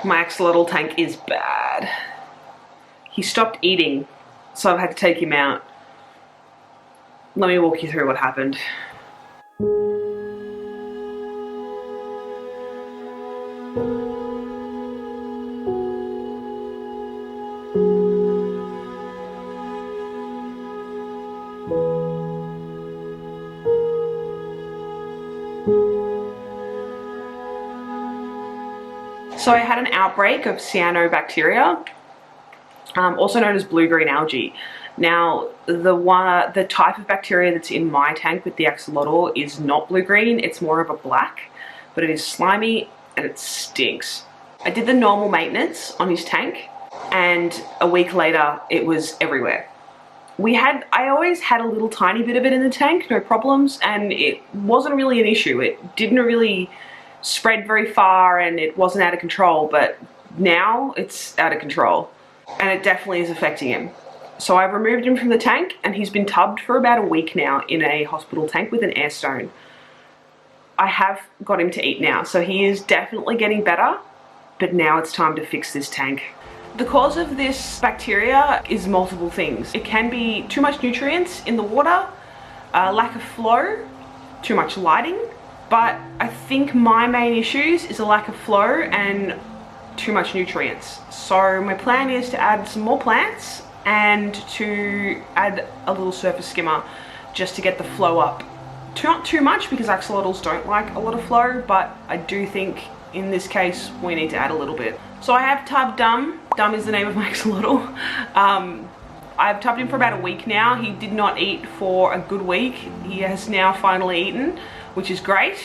My axolotl tank is bad. He stopped eating, so I've had to take him out. Let me walk you through what happened. So I had an outbreak of cyanobacteria, also known as blue-green algae. Now, the type of bacteria that's in my tank with the axolotl is not blue-green, it's more of a black, but it is slimy and it stinks. I did the normal maintenance on his tank, and a week later it was everywhere. I always had a little tiny bit of it in the tank, no problems, and it wasn't really an issue. It didn't really spread very far and it wasn't out of control, but now it's out of control and it definitely is affecting him. So I've removed him from the tank and he's been tubbed for about a week now in a hospital tank with an air stone. I have got him to eat now, so he is definitely getting better, but now it's time to fix this tank. The cause of this bacteria is multiple things. It can be too much nutrients in the water, lack of flow, too much lighting, but I think my main issues is a lack of flow and too much nutrients. So my plan is to add some more plants and to add a little surface skimmer just to get the flow up. Not too much, because axolotls don't like a lot of flow, but I do think in this case we need to add a little bit. So I have tubbed Dum. Dum is the name of my axolotl. I've tubbed him for about a week now. He did not eat for a good week. He has now finally eaten, which is great.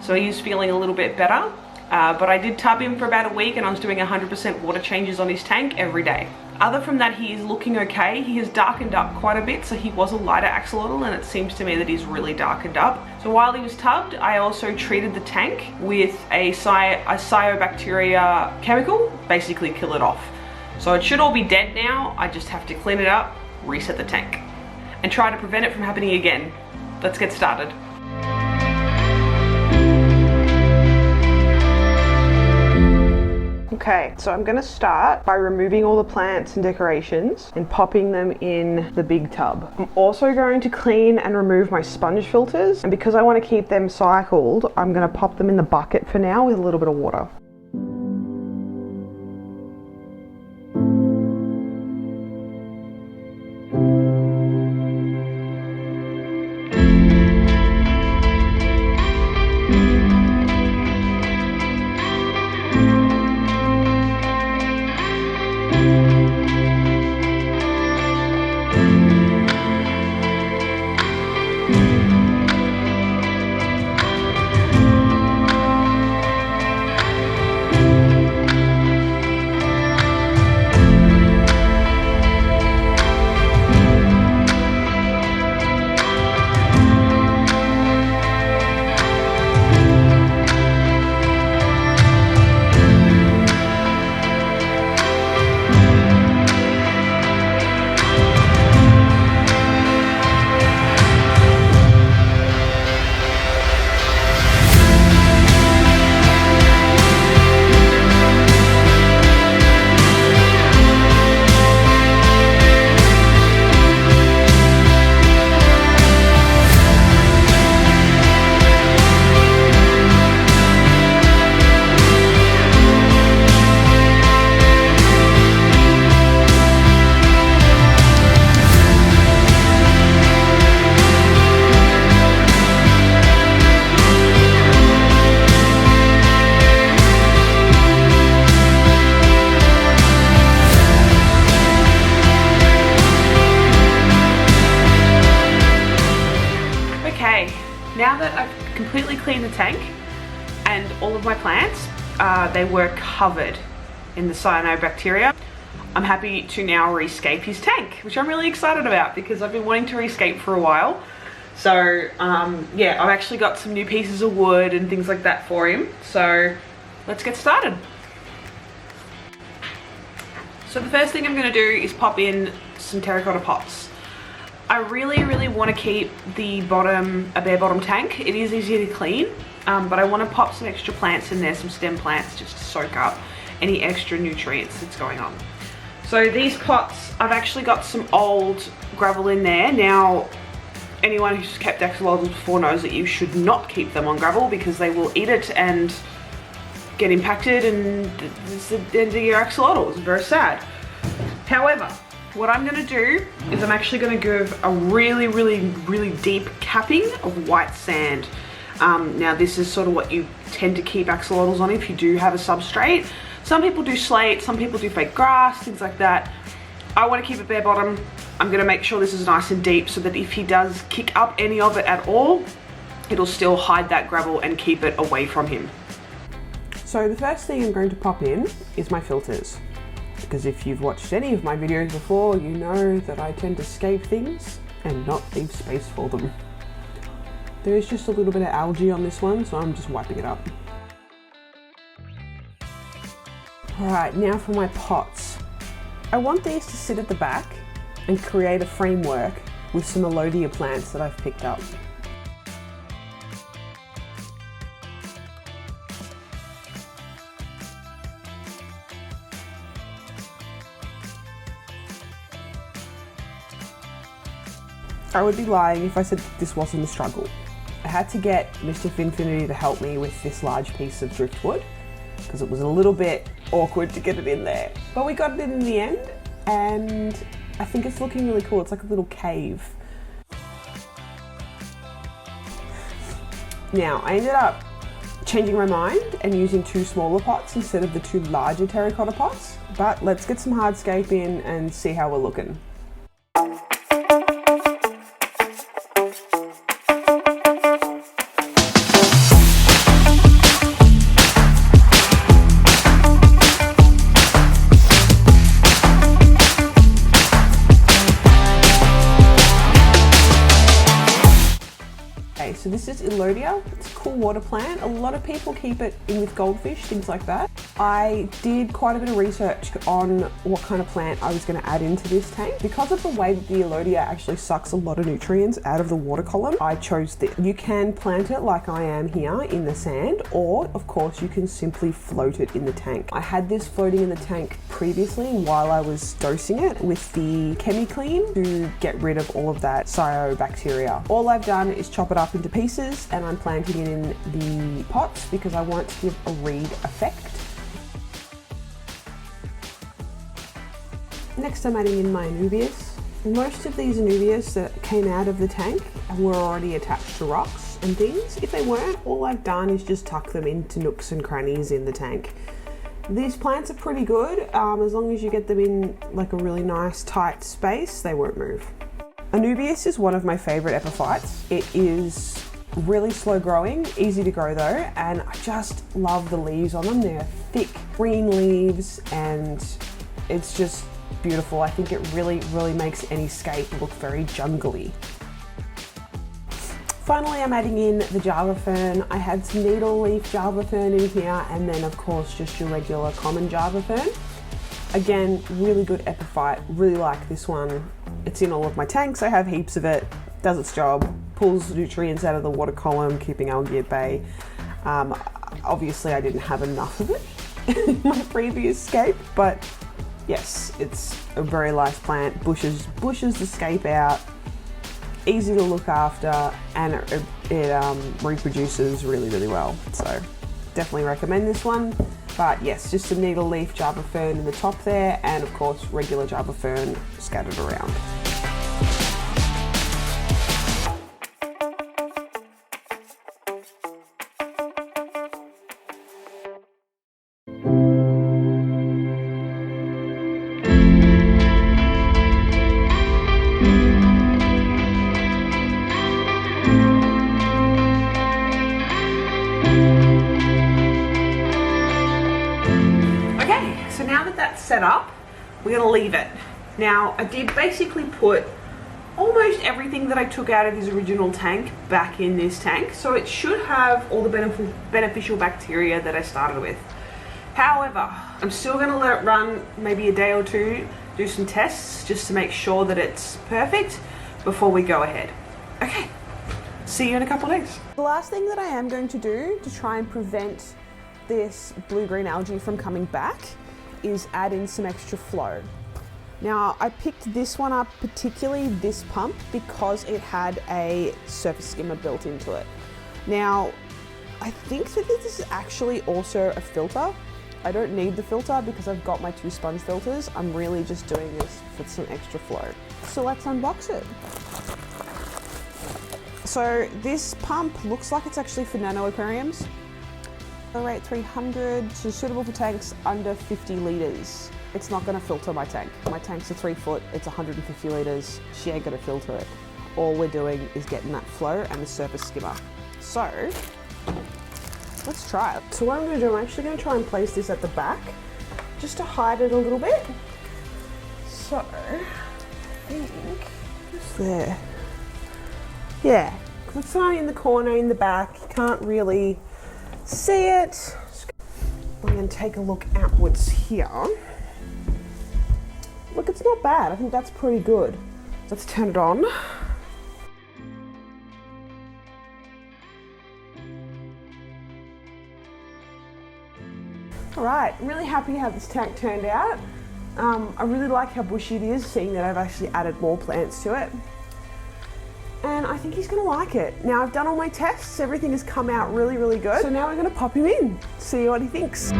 So he's feeling a little bit better. But I did tub him for about a week and I was doing 100% water changes on his tank every day. Other from that, he is looking okay. He has darkened up quite a bit, so he was a lighter axolotl and it seems to me that he's really darkened up. So while he was tubbed, I also treated the tank with a cyanobacteria chemical, basically kill it off. So it should all be dead now. I just have to clean it up, reset the tank, and try to prevent it from happening again. Let's get started. Okay, so I'm gonna start by removing all the plants and decorations and popping them in the big tub. I'm also going to clean and remove my sponge filters, and because I want to keep them cycled, I'm gonna pop them in the bucket for now with a little bit of water. Now that I've completely cleaned the tank and all of my plants, they were covered in the cyanobacteria, I'm happy to now rescape his tank, which I'm really excited about because I've been wanting to rescape for a while. So yeah, I've actually got some new pieces of wood and things like that for him. So let's get started. So the first thing I'm going to do is pop in some terracotta pots. I really want to keep the bottom a bare bottom tank. It is easy to clean, but I want to pop some extra plants in there, some stem plants just to soak up any extra nutrients that's going on. So these pots, I've actually got some old gravel in there. Now, anyone who's kept axolotls before knows that you should not keep them on gravel because they will eat it and get impacted, and it's the end of your axolotl. It's very sad. However, what I'm gonna do is I'm actually gonna give a really deep capping of white sand. Now this is sort of what you tend to keep axolotls on if you do have a substrate. Some people do slate, some people do fake grass, things like that. I want to keep it bare bottom. I'm going to make sure this is nice and deep so that if he does kick up any of it at all, it'll still hide that gravel and keep it away from him. So the first thing I'm going to pop in is my filters. Because if you've watched any of my videos before, you know that I tend to scape things and not leave space for them. There is just a little bit of algae on this one, so I'm just wiping it up. Alright, now for my pots. I want these to sit at the back and create a framework with some Alodia plants that I've picked up. I would be lying if I said this wasn't a struggle. I had to get Mr. Finfinity to help me with this large piece of driftwood because it was a little bit awkward to get it in there. But we got it in the end, and I think it's looking really cool. It's like a little cave. Now, I ended up changing my mind and using 2 smaller pots instead of the 2 larger terracotta pots. But let's get some hardscape in and see how we're looking. So this is Alodia. It's a cool water plant. A lot of people keep it in with goldfish, things like that. I did quite a bit of research on what kind of plant I was going to add into this tank. Because of the way that the Alodia actually sucks a lot of nutrients out of the water column, I chose this. You can plant it like I am here in the sand, or of course you can simply float it in the tank. I had this floating in the tank previously while I was dosing it with the ChemiClean to get rid of all of that cyanobacteria. All I've done is chop it up into pieces and I'm planting it in the pots because I want to give a reed effect. Next I'm adding in my anubias. Most of these anubias that came out of the tank were already attached to rocks and things. If they weren't, all I've done is just tuck them into nooks and crannies in the tank. These plants are pretty good. As long as you get them in like a really nice tight space, they won't move. Anubias is one of my favourite epiphytes. It is really slow growing, easy to grow though, and I just love the leaves on them. They're thick green leaves and it's just beautiful. I think it really makes any scape look very jungly. Finally, I'm adding in the Java fern. I had some needle leaf Java fern in here and then of course just your regular common Java fern. Again, really good epiphyte, really like this one. It's in all of my tanks, I have heaps of it, does its job, pulls nutrients out of the water column, keeping algae at bay. Obviously I didn't have enough of it in my previous scape, but yes, it's a very nice plant, bushes the scape out, easy to look after, and it reproduces really well. So definitely recommend this one. But yes, just a needle leaf Java fern in the top there, and of course regular Java fern scattered around. Set up, we're going to leave it. Now I did basically put almost everything that I took out of his original tank back in this tank, so it should have all the beneficial bacteria that I started with. However, I'm still going to let it run maybe a day or two, do some tests just to make sure that it's perfect before we go ahead. Okay, see you in a couple of days. The last thing that I am going to do to try and prevent this blue-green algae from coming back is add in some extra flow. Now, I picked this one up, particularly this pump, because it had a surface skimmer built into it. Now, I think that this is actually also a filter. I don't need the filter because I've got my 2 sponge filters. I'm really just doing this for some extra flow. So let's unbox it. So this pump looks like it's actually for nano aquariums. Rate 300, so suitable for tanks under 50 litres. It's not gonna filter my tank. My tank's a 3 foot, it's 150 litres. She ain't gonna filter it. All we're doing is getting that flow and the surface skimmer. So, let's try it. So what I'm gonna do, I'm actually gonna try and place this at the back, just to hide it a little bit. So, I think, just there. Yeah, it's not in the corner in the back, you can't really see it. I'm going to take a look outwards here. Look, it's not bad. I think that's pretty good. Let's turn it on. Alright, I'm really happy how this tank turned out. I really like how bushy it is, seeing that I've actually added more plants to it. And I think he's gonna like it. Now I've done all my tests, everything has come out really, really good. So now we're gonna pop him in, see what he thinks.